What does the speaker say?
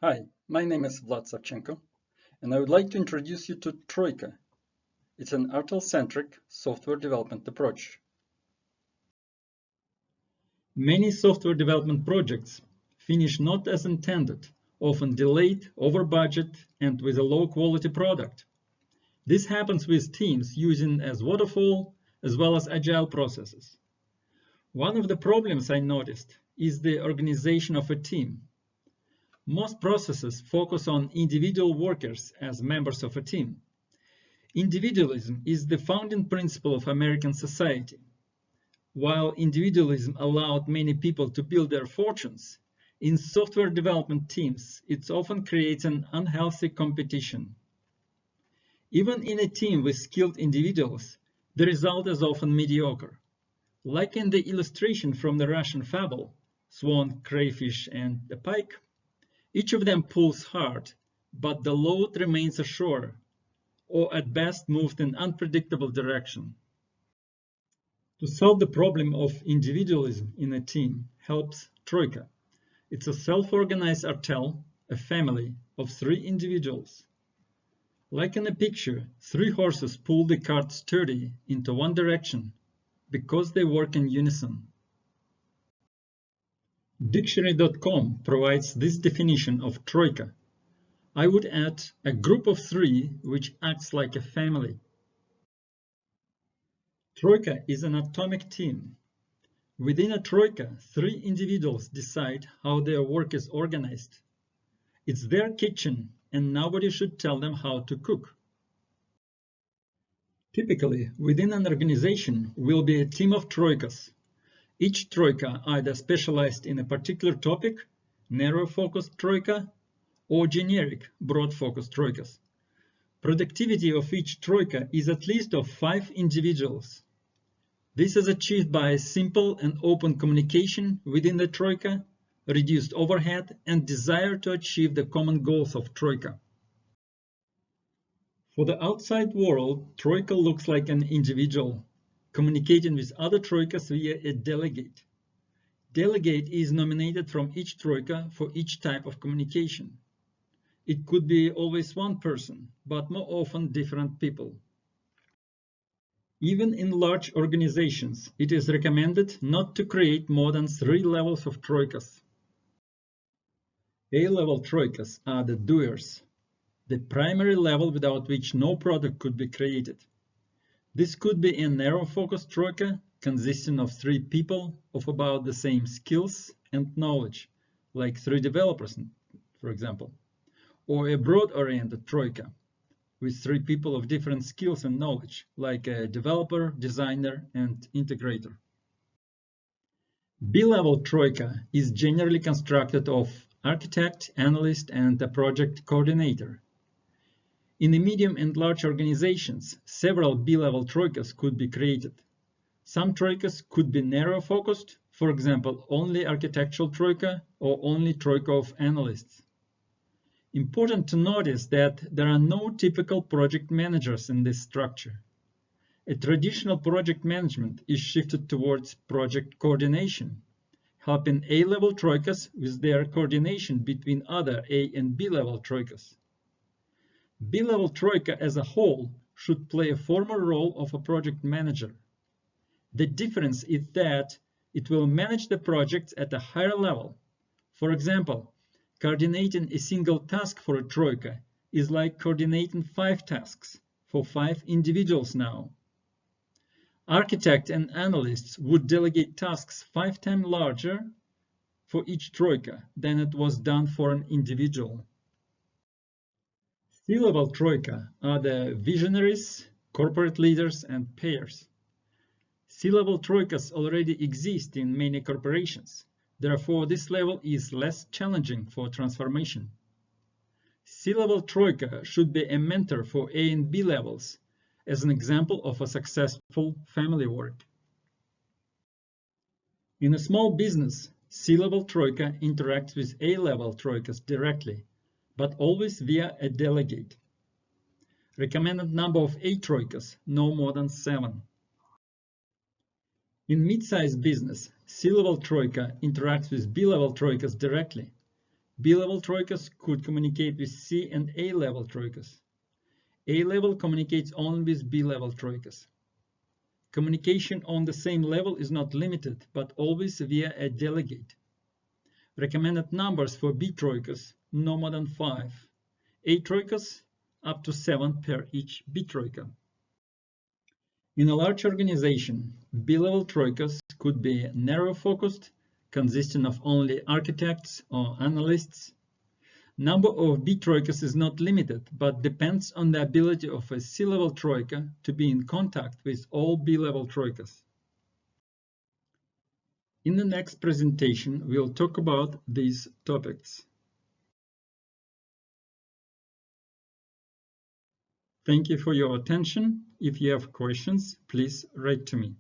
Hi, my name is Vlad Savchenko, and I would like to introduce you to TroYka. It's an Artel-centric software development approach. Many software development projects finish not as intended, often delayed, over budget, and with a low-quality product. This happens with teams using as waterfall as well as agile processes. One of the problems I noticed is the organization of a team. Most processes focus on individual workers as members of a team. Individualism is the founding principle of American society. While individualism allowed many people to build their fortunes, in software development teams, it often creates an unhealthy competition. Even in a team with skilled individuals, the result is often mediocre. Like in the illustration from the Russian fable, Swan, Crayfish, and the Pike, each of them pulls hard, but the load remains ashore, or at best moved in unpredictable direction. To solve the problem of individualism in a team helps TroYka. It's a self-organized Artel, a family of 3 individuals. Like in a picture, 3 horses pull the cart sturdy into one direction because they work in unison. Dictionary.com provides this definition of TroYka. I would add a group of 3 which acts like a family. TroYka is an atomic team. Within a TroYka, 3 individuals decide how their work is organized. It's their kitchen, and nobody should tell them how to cook. Typically, within an organization will be a team of TroYkas. Each TroYka either specialized in a particular topic, narrow-focused TroYka, or generic, broad-focused TroYkas. Productivity of each TroYka is at least of 5 individuals. This is achieved by simple and open communication within the TroYka, reduced overhead, and desire to achieve the common goals of TroYka. For the outside world, TroYka looks like an individual, communicating with other TroYkas via a delegate. Delegate is nominated from each TroYka for each type of communication. It could be always one person, but more often different people. Even in large organizations, it is recommended not to create more than 3 levels of TroYkas. A-level TroYkas are the doers, the primary level without which no product could be created. This could be a narrow-focused TroYka consisting of 3 people of about the same skills and knowledge, like 3 developers, for example, or a broad-oriented TroYka with 3 people of different skills and knowledge, like a developer, designer, and integrator. B-level TroYka is generally constructed of architect, analyst, and a project coordinator. In the medium and large organizations, several B-level TroYkas could be created. Some TroYkas could be narrow-focused, for example, only architectural TroYka or only TroYka of analysts. Important to notice that there are no typical project managers in this structure. A traditional project management is shifted towards project coordination, helping A-level TroYkas with their coordination between other A and B-level TroYkas. B-level TroYka as a whole should play a formal role of a project manager. The difference is that it will manage the projects at a higher level. For example, coordinating a single task for a TroYka is like coordinating 5 tasks for 5 individuals now. Architects and analysts would delegate tasks 5 times larger for each TroYka than it was done for an individual. C-level TroYka are the visionaries, corporate leaders, and payers. C-level TroYkas already exist in many corporations. Therefore, this level is less challenging for transformation. C-level TroYka should be a mentor for A and B levels, as an example of a successful family work. In a small business, C-level TroYka interacts with A-level TroYkas directly, but always via a delegate. Recommended number of A TroYkas, no more than 7. In mid-sized business, C-level TroYka interacts with B-level TroYkas directly, B-level TroYkas could communicate with C and A-level TroYkas. A-level communicates only with B-level TroYkas. Communication on the same level is not limited, but always via a delegate. Recommended numbers for B TroYkas, no more than 5. A TroYkas, up to 7 per each B TroYka. In a large organization, B-level TroYkas could be narrow-focused, consisting of only architects or analysts. Number of B TroYkas is not limited, but depends on the ability of a C-level TroYka to be in contact with all B-level TroYkas. In the next presentation, we'll talk about these topics. Thank you for your attention. If you have questions, please write to me.